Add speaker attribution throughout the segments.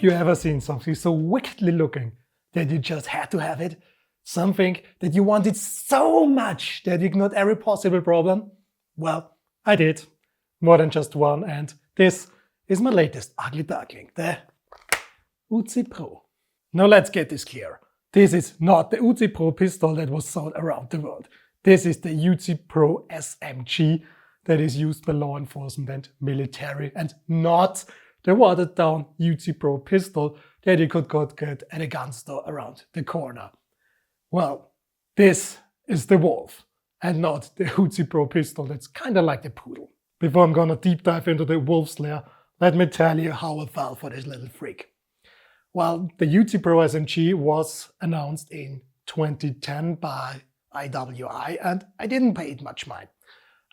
Speaker 1: Have you ever seen something so wickedly looking that you just had to have it? Something that you wanted so much that you ignored every possible problem? Well, I did. More than just one, and this is my latest ugly duckling, the UZI Pro. Now let's get this clear. This is not the UZI Pro pistol that was sold around the world. This is the UZI Pro SMG that is used by law enforcement and military, and not the watered down UZI Pro pistol that you could get at a gun store around the corner. Well, this is the wolf and not the UZI Pro pistol that's kind of like the poodle. Before I'm gonna deep dive into the wolf's lair, let me tell you how I fell for this little freak. Well, the UZI Pro SMG was announced in 2010 by IWI, and I didn't pay it much mind.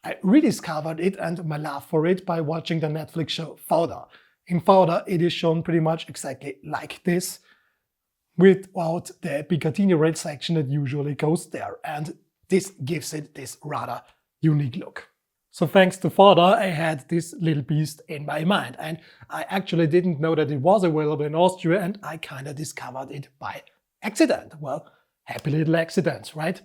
Speaker 1: I rediscovered it and my love for it by watching the Netflix show Fauda. In Fauda, it is shown pretty much exactly like this, without the Picatinny rail section that usually goes there, and this gives it this rather unique look. So thanks to Fauda, I had this little beast in my mind, and I actually didn't know that it was available in Austria, and I kind of discovered it by accident. Well, happy little accidents, right?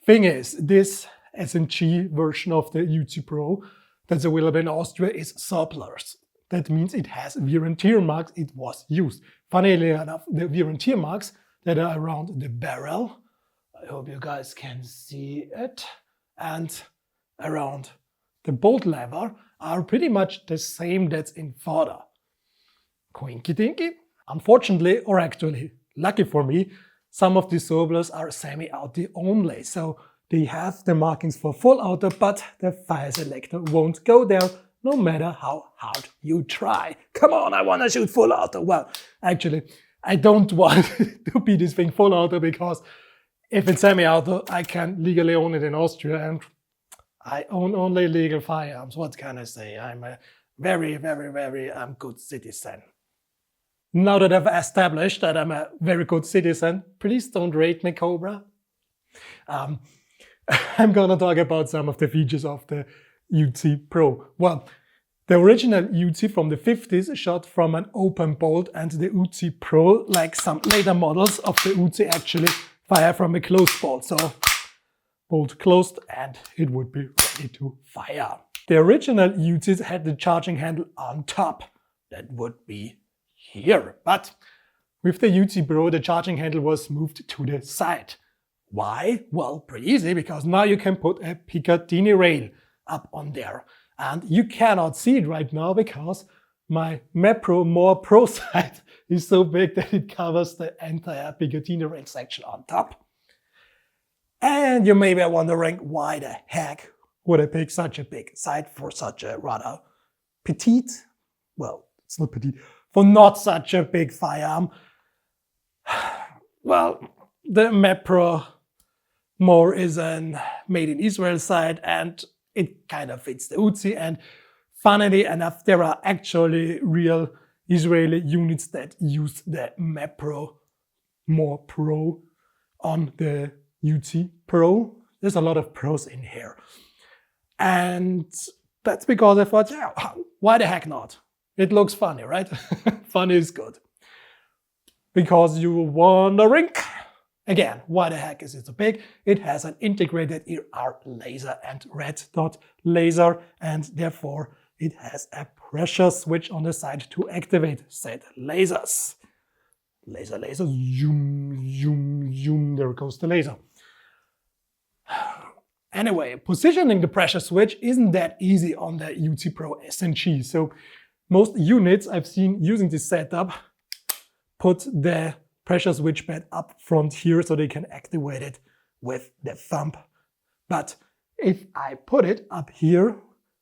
Speaker 1: Thing is, this SMG version of the UZI Pro that's available in Austria is surplus. That means it has wear and tear marks. It was used. Funnily enough, the wear and tear marks that are around the barrel, I hope you guys can see it, and around the bolt lever are pretty much the same that's in Fauda. Coinky dinky. Unfortunately, or actually lucky for me, some of these surplus are semi-auto only, so they have the markings for full auto, but the fire selector won't go there no matter how hard you try. Come on, I want to shoot full auto. Well, actually, I don't want to be this thing full auto, because if it's semi-auto, I can legally own it in Austria, and I own only legal firearms. What can I say? I'm a very, very, very good citizen. Now that I've established that I'm a very good citizen, please don't rate me, Cobra. I'm gonna talk about some of the features of the UZI Pro. Well, the original UZI from the 50s shot from an open bolt, and the UZI Pro, like some later models of the UZI, actually fire from a closed bolt. So bolt closed and it would be ready to fire. The original UZIs had the charging handle on top. That would be here. But with the UZI Pro, the charging handle was moved to the side. Why? Well, pretty easy, because now you can put a Picatinny rail up on there. And you cannot see it right now because my Mepro Mor Pro side is so big that it covers the entire Picatinny rail section on top. And you may be wondering, why the heck would I pick such a big side for such a rather petite, well, it's not petite, for not such a big firearm? Well, the Mepro Mor is an made in Israel side, and it kind of fits the UZI. And funnily enough, there are actually real Israeli units that use the Mepro Mor Pro on the UZI Pro. There's a lot of pros in here. And that's because I thought, yeah, why the heck not? It looks funny, right? Funny is good. Because you wondering, again, why the heck is it so big? It has an integrated ER laser and red dot laser, and therefore it has a pressure switch on the side to activate said lasers. Laser, laser, zoom, zoom, zoom, there goes the laser. Anyway, positioning the pressure switch isn't that easy on the UZI Pro SMG. So most units I've seen using this setup put the pressure switch pad up front here so they can activate it with the thumb. But if I put it up here,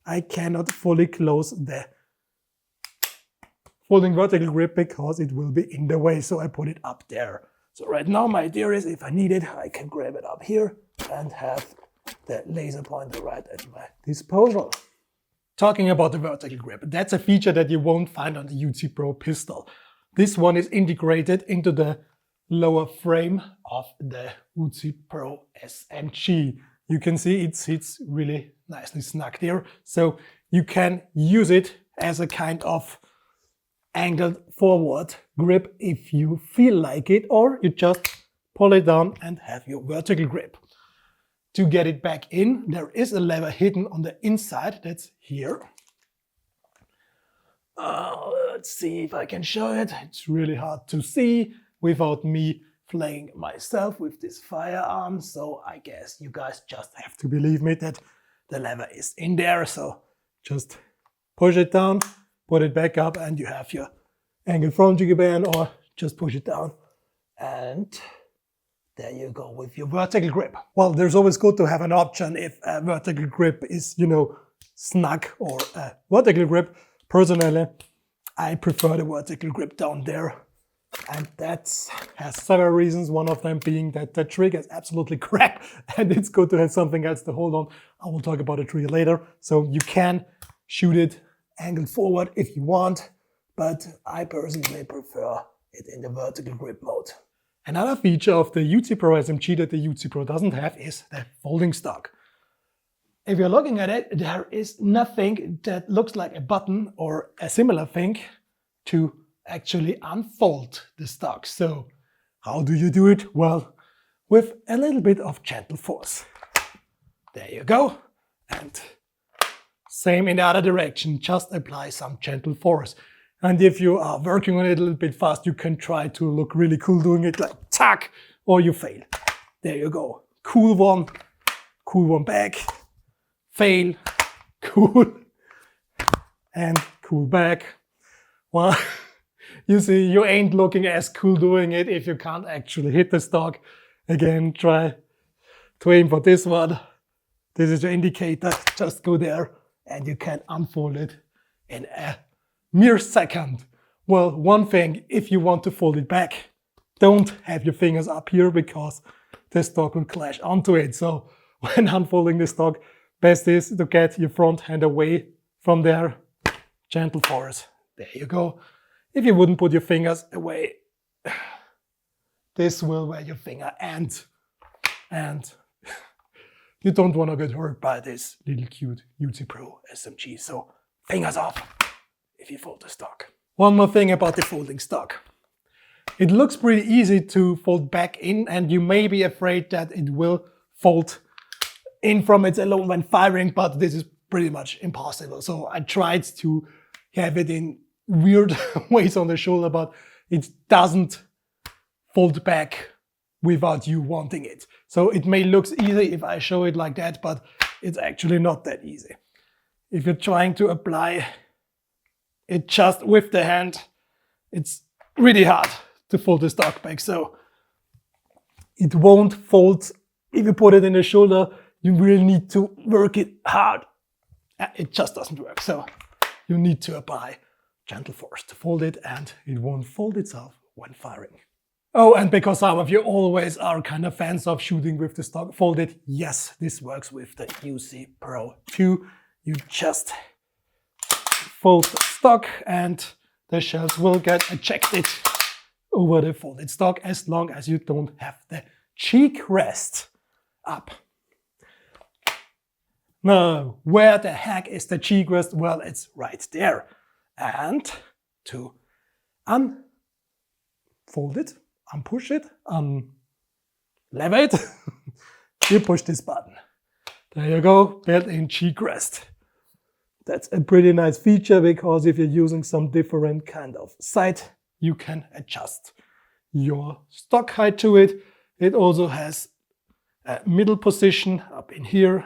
Speaker 1: I cannot fully close the folding vertical grip because it will be in the way, so I put it up there. So right now my idea is, if I need it, I can grab it up here and have the laser pointer right at my disposal. Talking about the vertical grip, that's a feature that you won't find on the UZI Pro pistol. This one is integrated into the lower frame of the UZI Pro SMG. You can see it sits really nicely snug there, so you can use it as a kind of angled forward grip if you feel like it, or you just pull it down and have your vertical grip. To get it back in, there is a lever hidden on the inside, that's here. Let's see if I can show it. It's really hard to see without me playing myself with this firearm, so I guess you guys just have to believe me that the lever is in there. So just push it down, put it back up, and you have your angled front jigger band, or just push it down and there you go with your vertical grip. Well, there's always good to have an option if a vertical grip is, snug, or a vertical grip. Personally, I prefer the vertical grip down there. And that has several reasons, one of them being that the trigger is absolutely crap and it's good to have something else to hold on. I will talk about the trigger later. So you can shoot it angled forward if you want, but I personally prefer it in the vertical grip mode. Another feature of the UZI Pro SMG that the UZI Pro doesn't have is the folding stock. If you're looking at it, there is nothing that looks like a button or a similar thing to actually unfold the stock. So how do you do it? Well, with a little bit of gentle force. There you go. And same in the other direction, just apply some gentle force. And if you are working on it a little bit fast, you can try to look really cool doing it like tack, or you fail. There you go. Cool one back, fail, cool, and cool back. Well, you see, you ain't looking as cool doing it if you can't actually hit the stock. Again, try to aim for this one. This is your indicator. Just go there and you can unfold it in a mere second. Well, one thing, if you want to fold it back, don't have your fingers up here because the stock will clash onto it. So when unfolding the stock, best is to get your front hand away from there. Gentle force. There you go. If you wouldn't put your fingers away, this will wear your finger and you don't want to get hurt by this little cute UZI Pro SMG. So fingers off if you fold the stock. One more thing about the folding stock. It looks pretty easy to fold back in, and you may be afraid that it will fold in from its alone when firing, but this is pretty much impossible. So I tried to have it in weird ways on the shoulder, but it doesn't fold back without you wanting it. So it may look easy if I show it like that, but it's actually not that easy. If you're trying to apply it just with the hand, it's really hard to fold the stock back. So it won't fold. If you put it in the shoulder, you really need to work it hard. It just doesn't work. So you need to apply gentle force to fold it, and it won't fold itself when firing. Oh, and because some of you always are kind of fans of shooting with the stock folded, yes, this works with the UZI Pro 2. You just fold the stock and the shells will get ejected over the folded stock as long as you don't have the cheek rest up. Now, where the heck is the cheek rest? Well, it's right there. And to unfold it, unpush it, unlever it, you push this button. There you go, built-in cheek rest. That's a pretty nice feature because if you're using some different kind of sight, you can adjust your stock height to it. It also has a middle position up in here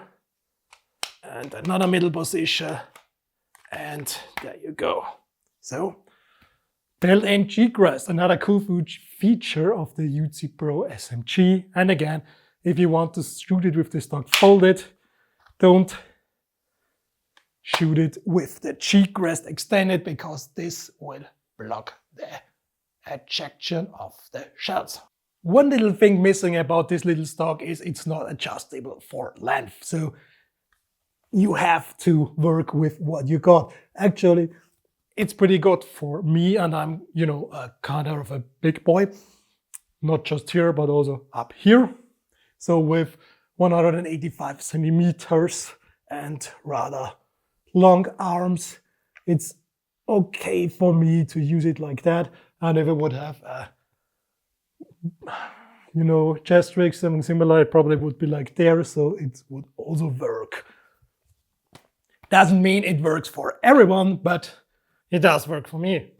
Speaker 1: and another middle position, and there you go. So built-in cheek rest, another cool feature of the UZI Pro SMG. And again, if you want to shoot it with the stock folded, don't shoot it with the cheek rest extended because this will block the ejection of the shells. One little thing missing about this little stock is it's not adjustable for length. So you have to work with what you got. Actually, it's pretty good for me, and I'm, kind of a big boy. Not just here, but also up here. So with 185 centimeters and rather long arms, it's okay for me to use it like that. And if it would have a, chest rig, something similar, it probably would be like there, so it would also work. Doesn't mean it works for everyone, but it does work for me.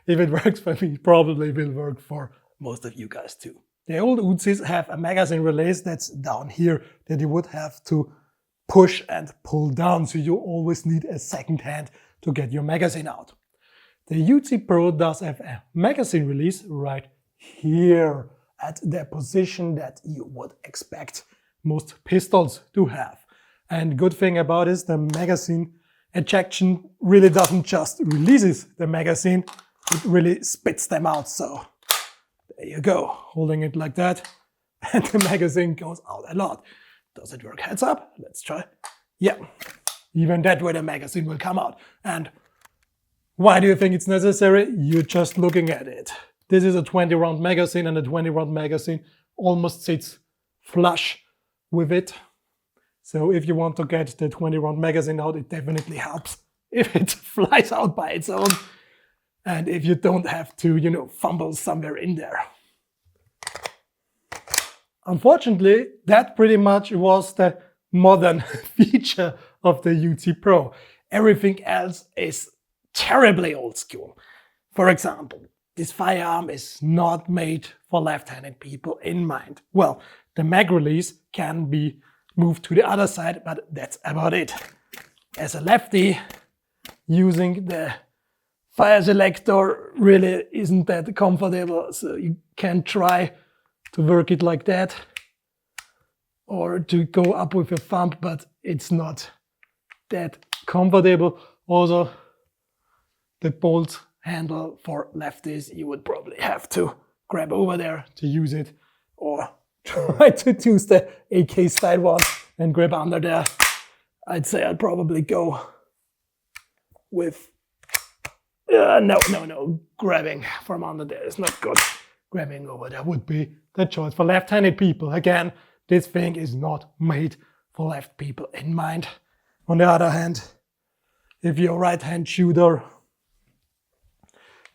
Speaker 1: If it works for me, it probably will work for most of you guys too. The old Uzis have a magazine release that's down here that you would have to push and pull down, so you always need a second hand to get your magazine out. The UZI Pro does have a magazine release right here at the position that you would expect most pistols to have. And good thing about it is the magazine ejection really doesn't just releases the magazine, it really spits them out. So there you go, holding it like that, and the magazine goes out a lot. Does it work heads up? Let's try. Yeah, even that way the magazine will come out. And why do you think it's necessary? You're just looking at it. This is a 20 round magazine, and the 20 round magazine almost sits flush with it. So if you want to get the 20 round magazine out, it definitely helps if it flies out by its own. And if you don't have to, fumble somewhere in there. Unfortunately, that pretty much was the modern feature of the UZI Pro. Everything else is terribly old school. For example, this firearm is not made for left-handed people in mind. Well, the mag release can be moved to the other side, but that's about it. As a lefty, using the fire selector really isn't that comfortable, so you can try to work it like that or to go up with your thumb, but it's not that comfortable. Also, the bolt handle for lefties, you would probably have to grab over there to use it, or try to use the AK style one and grab under there. I'd say I'd probably go with no, grabbing from under there is not good. Grabbing over there would be the choice for left-handed people. Again, this thing is not made for left people in mind. On the other hand, if you're a right-hand shooter,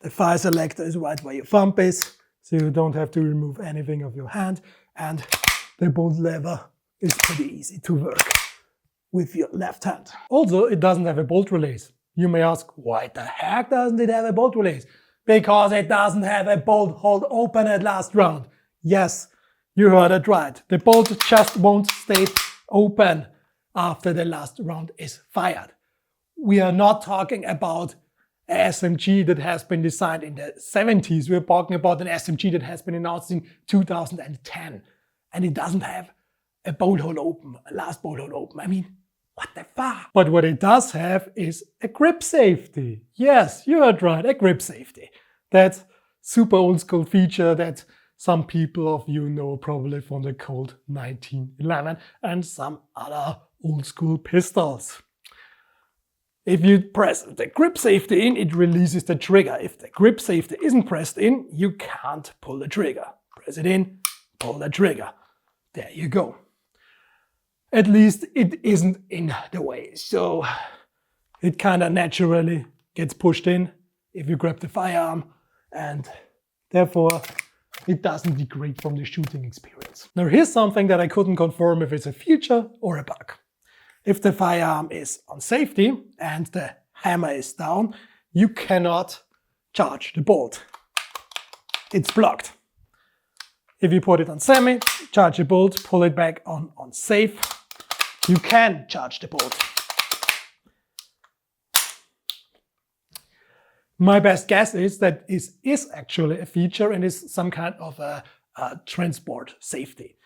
Speaker 1: the fire selector is right where your thumb is, so you don't have to remove anything of your hand, and the bolt lever is pretty easy to work with your left hand. Also, it doesn't have a bolt release. You may ask, why the heck doesn't it have a bolt release? Because it doesn't have a bolt hold open at last round. Yes, you heard it right. The bolt just won't stay open after the last round is fired. We are not talking about an SMG that has been designed in the 70s. We're talking about an SMG that has been announced in 2010. And it doesn't have a bolt hole open, a last bolt hole open. I mean, what the fuck? But what it does have is a grip safety. Yes, you heard right, a grip safety. That super old school feature that some people of you know probably from the Colt 1911 and some other old school pistols. If you press the grip safety in, it releases the trigger. If the grip safety isn't pressed in, you can't pull the trigger. Press it in, pull the trigger. There you go. At least it isn't in the way, so it kind of naturally gets pushed in if you grab the firearm, and therefore it doesn't degrade from the shooting experience. Now here's something that I couldn't confirm if it's a feature or a bug. If the firearm is on safety and the hammer is down, you cannot charge the bolt. It's blocked. If you put it on semi, charge the bolt, pull it back on safe, you can charge the bolt. My best guess is that this is actually a feature and is some kind of a transport safety.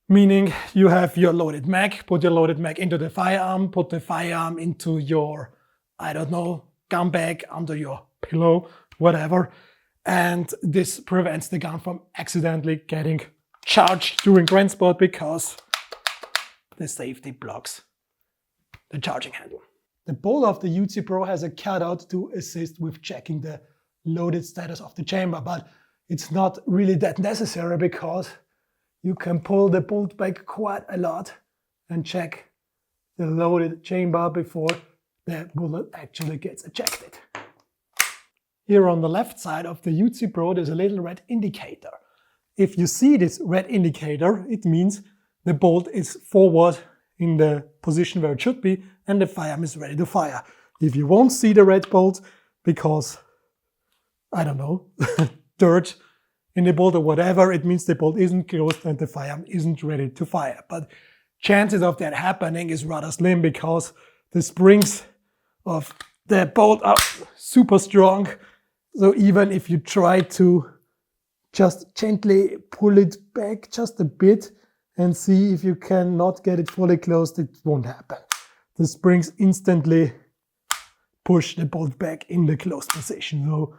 Speaker 1: Meaning you have your loaded mag, put your loaded mag into the firearm, put the firearm into your, I don't know, gun bag, under your pillow, whatever. And this prevents the gun from accidentally getting charged during transport because the safety blocks the charging handle. The bolt of the UZI Pro has a cutout to assist with checking the loaded status of the chamber, but it's not really that necessary because you can pull the bolt back quite a lot and check the loaded chamber before the bullet actually gets ejected. Here on the left side of the UZI Pro, there's a little red indicator. If you see this red indicator, it means the bolt is forward in the position where it should be and the firearm is ready to fire. If you won't see the red bolt because, I don't know, dirt in the bolt or whatever, it means the bolt isn't closed and the firearm isn't ready to fire. But chances of that happening is rather slim because the springs of the bolt are super strong. So even if you try to just gently pull it back just a bit and see if you cannot get it fully closed, it won't happen. The springs instantly push the bolt back in the closed position. So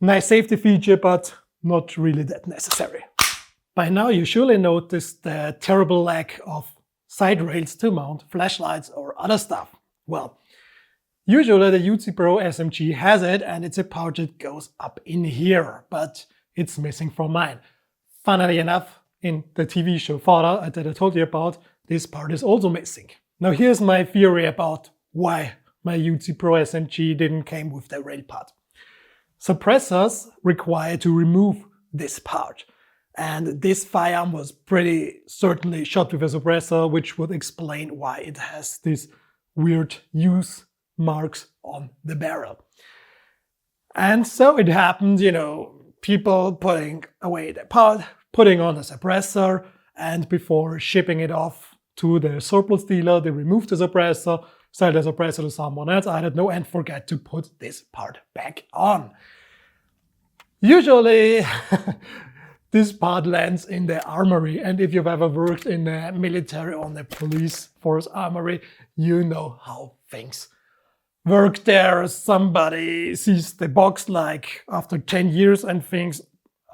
Speaker 1: nice safety feature, but not really that necessary. By now you surely noticed the terrible lack of side rails to mount flashlights or other stuff. Well, usually the UZI Pro SMG has it and it's a pouch that goes up in here, but it's missing from mine. Funnily enough, in the TV show Father that I told you about, this part is also missing. Now here's my theory about why my UZI Pro SMG didn't come with the rail part. Suppressors require to remove this part. And this firearm was pretty certainly shot with a suppressor, which would explain why it has these weird use marks on the barrel. And so it happened, people putting away the part, putting on a suppressor, and before shipping it off to the surplus dealer, they remove the suppressor, sell the suppressor to someone else, I don't know, and forget to put this part back on. Usually, this part lands in the armory, and if you've ever worked in the military or the police force armory, you know how things work there. Somebody sees the box like after 10 years and thinks,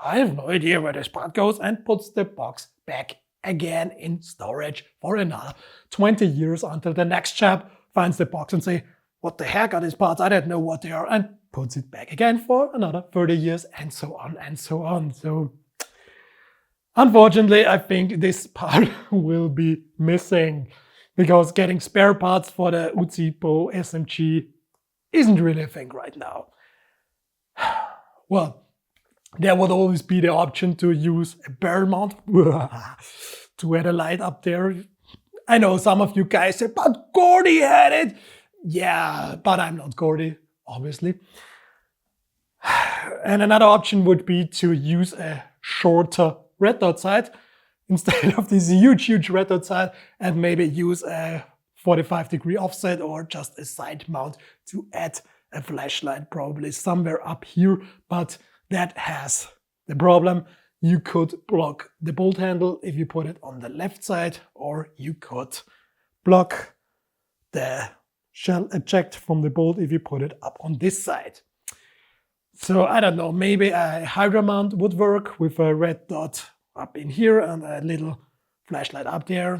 Speaker 1: I have no idea where this part goes, and puts the box back again in storage for another 20 years until the next chap finds the box and say, what the heck are these parts? I don't know what they are, and puts it back again for another 30 years, and so on and so on. So unfortunately, I think this part will be missing because getting spare parts for the UZI Pro SMG isn't really a thing right now. Well, there would always be the option to use a barrel mount to add a light up there. I know some of you guys say, but Gordy had it. Yeah, but I'm not Gordy, obviously. And another option would be to use a shorter red dot sight instead of this huge red dot sight, and maybe use a 45-degree offset or just a side mount to add a flashlight probably somewhere up here. But that has the problem. You could block the bolt handle if you put it on the left side, or you could block the shell eject from the bolt if you put it up on this side. So I don't know, maybe a Hydra mount would work with a red dot up in here and a little flashlight up there.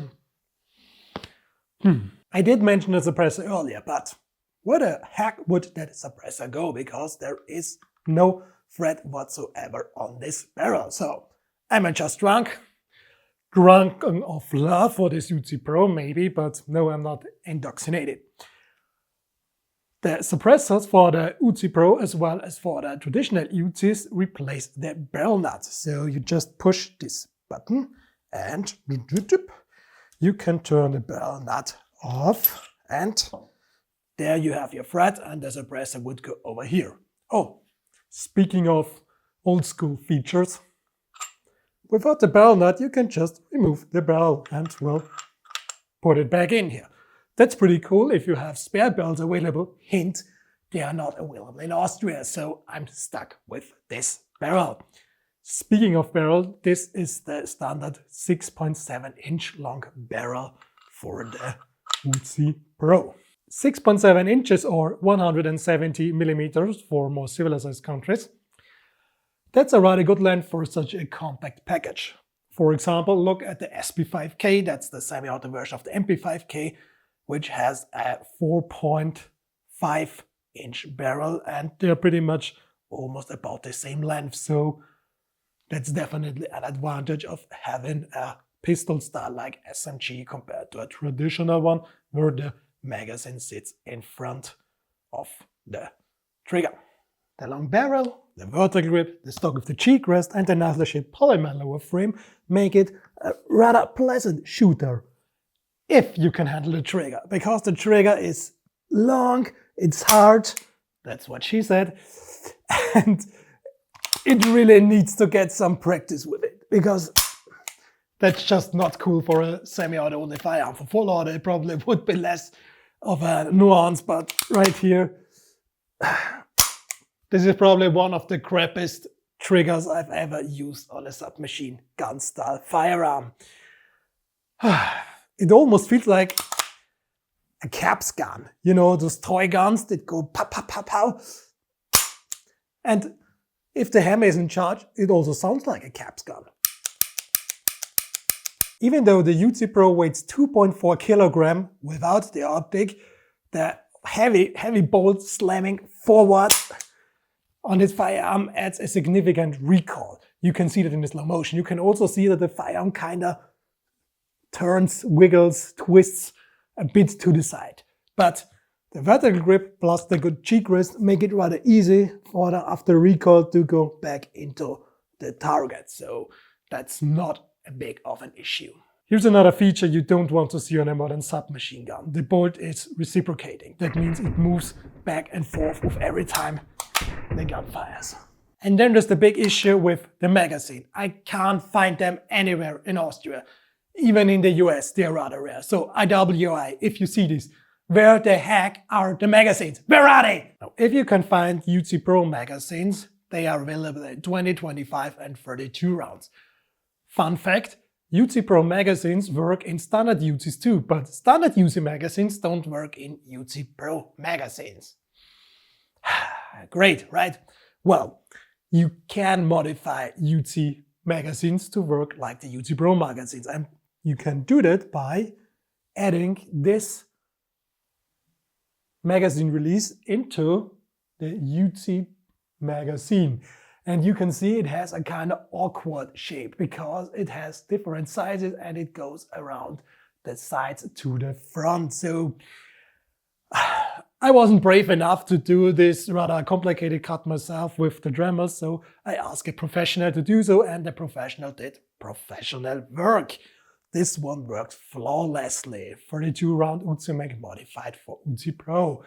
Speaker 1: I did mention the suppressor earlier, but where the heck would that suppressor go? Because there is no thread whatsoever on this barrel. So am I just drunk of love for this UZI Pro? Maybe, but no, I'm not intoxicated. The suppressors for the UZI Pro as well as for the traditional UZIs replace the barrel nut. So you just push this button and you can turn the barrel nut off, and there you have your thread, and the suppressor would go over here. Oh, speaking of old school features, without the barrel nut you can just remove the barrel and, well, put it back in here. That's pretty cool if you have spare barrels available. Hint, they are not available in Austria, so I'm stuck with this barrel. Speaking of barrel, this is the standard 6.7-inch long barrel for the UZI Pro. 6.7 inches or 170 millimeters for more civilized countries. That's a rather good length for such a compact package. For example, look at the SP5K, that's the semi-auto version of the MP5K, which has a 4.5-inch barrel, and they're pretty much almost about the same length. So that's definitely an advantage of having a pistol style like SMG compared to a traditional one, where the magazine sits in front of the trigger. The long barrel, the vertical grip, the stock with the cheek rest, and the nozzle-shaped polymer lower frame make it a rather pleasant shooter. If you can handle the trigger, because the trigger is long, it's hard, that's what she said, and it really needs to get some practice with it, because that's just not cool for a semi-auto only firearm. For full auto it probably would be less of a nuance, but right here, this is probably one of the crappiest triggers I've ever used on a submachine gun style firearm. It almost feels like a caps gun. You know, those toy guns that go pow, pow, pow, pow. And if the hammer is in charge, it also sounds like a caps gun. Even though the UZI Pro weighs 2.4 kilogram without the optic, the heavy bolt slamming forward on this firearm adds a significant recoil. You can see that in the slow motion. You can also see that the firearm kind of turns, wiggles, twists a bit to the side. But the vertical grip plus the good cheek rest make it rather easy for the after recoil to go back into the target. So that's not a big of an issue. Here's another feature you don't want to see on a modern submachine gun. The bolt is reciprocating. That means it moves back and forth with every time the gun fires. And then there's the big issue with the magazine. I can't find them anywhere in Austria. Even in the US, they're rather rare. So IWI, if you see this, where the heck are the magazines? Where are they? Now, if you can find UZI Pro magazines, they are available in 20, 25 and 32 rounds. Fun fact, UZI Pro magazines work in standard UZIs too, but standard UZI magazines don't work in UZI Pro magazines. Great, right? Well, you can modify UZI magazines to work like the UZI Pro magazines, and you can do that by adding this magazine release into the UZI magazine. And you can see it has a kind of awkward shape because it has different sizes and it goes around the sides to the front. So I wasn't brave enough to do this rather complicated cut myself with the Dremel, so I asked a professional to do so, and the professional did professional work. This one worked flawlessly. 32 round UZI mag modified for UZI Pro.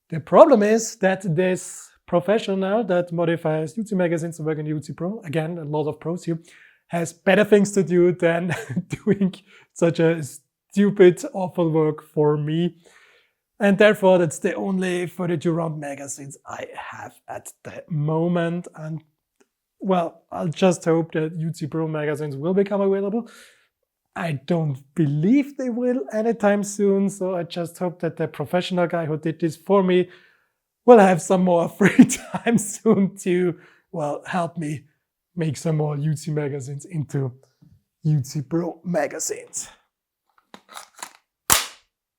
Speaker 1: The problem is that this professional that modifies UZI magazines to work in UZI Pro, again, a lot of pros here, has better things to do than doing such a stupid, awful work for me. And therefore, that's the only 32 round magazines I have at the moment. And well, I'll just hope that UZI Pro magazines will become available. I don't believe they will anytime soon, so I just hope that the professional guy who did this for me will have some more free time soon to, well, help me make some more UZI magazines into UZI Pro magazines.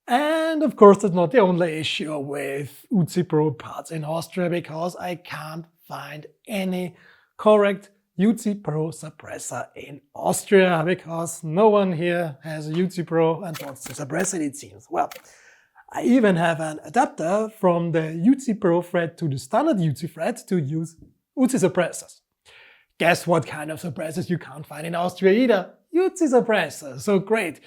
Speaker 1: And of course, that's not the only issue with UZI Pro parts in Austria, because I can't find any correct UZI Pro suppressor in Austria, because no one here has a UZI Pro and wants to suppress it, it seems. Well, I even have an adapter from the UZI Pro thread to the standard UZI thread to use UZI suppressors. Guess what kind of suppressors you can't find in Austria either? UZI suppressors. So great.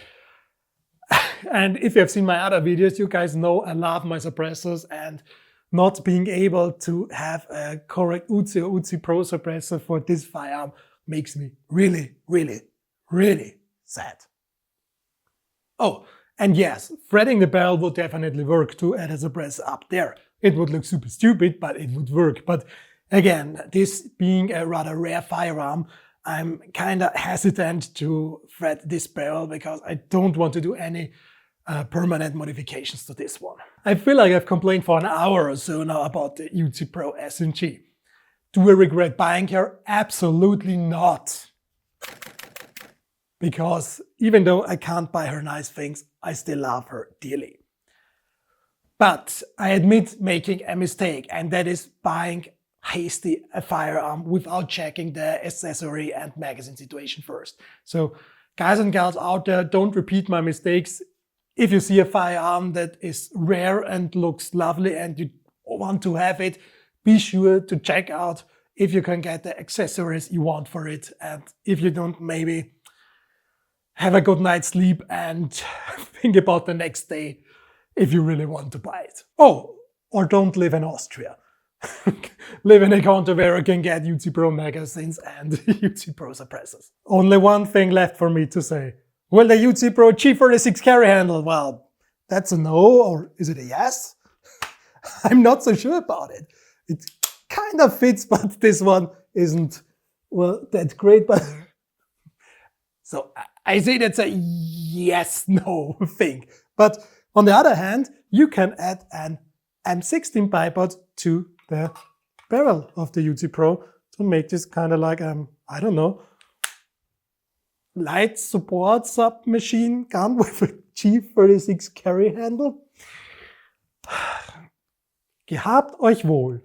Speaker 1: And if you have seen my other videos, you guys know I love my suppressors, and not being able to have a correct UZI or UZI Pro suppressor for this firearm makes me really, really, really sad. Oh, and yes, threading the barrel would definitely work to add a suppressor up there. It would look super stupid, but it would work. But again, this being a rather rare firearm, I'm kind of hesitant to thread this barrel because I don't want to do any permanent modifications to this one. I feel like I've complained for an hour or so now about the UZI Pro SMG. Do I regret buying her? Absolutely not. Because even though I can't buy her nice things, I still love her dearly. But I admit making a mistake, and that is buying hasty a firearm without checking the accessory and magazine situation first. So guys and gals out there, don't repeat my mistakes. if you see a firearm that is rare and looks lovely and you want to have it, be sure to check out if you can get the accessories you want for it. And if you don't, maybe have a good night's sleep and think about the next day if you really want to buy it. Oh, or don't live in Austria. Live in a country where you can get UZI Pro magazines and UZI Pro suppressors. Only one thing left for me to say. Will the UZI Pro G46 carry handle? Well, that's a no, or is it a yes? I'm not so sure about it. It kind of fits, but this one isn't, well, that great. But so I say that's a yes-no thing. But on the other hand, you can add an M16 bipod to the barrel of the UZI Pro to make this kind of like, I don't know, light support submachine gun with a G36 carry handle. Gehabt euch wohl.